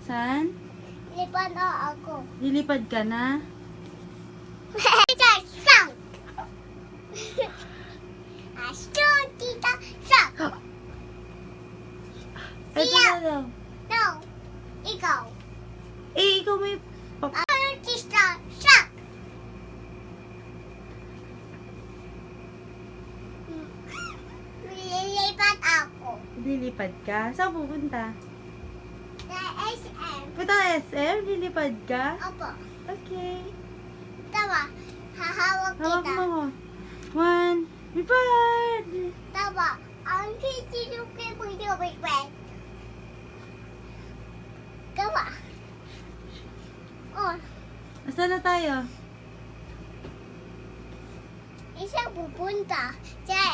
Saan? Lipad na ako. Lilipad ka na? Tita, sang! Asyon, tita, sang! Ito na daw. No, ikaw. Eh, ikaw may... Ano, tita, sang! Lilipad ako. Lilipad ka? Saan pupunta? Sa SM. Punta ka SM? Lilipad ka? Opo. Okay. Tawa, hahawak Hawak kita. mo ko. 1, lipad! Tawa, ang kitinukin mo yung bigwet. Tawa. Oh, Asan na tayo? isang pupunta sa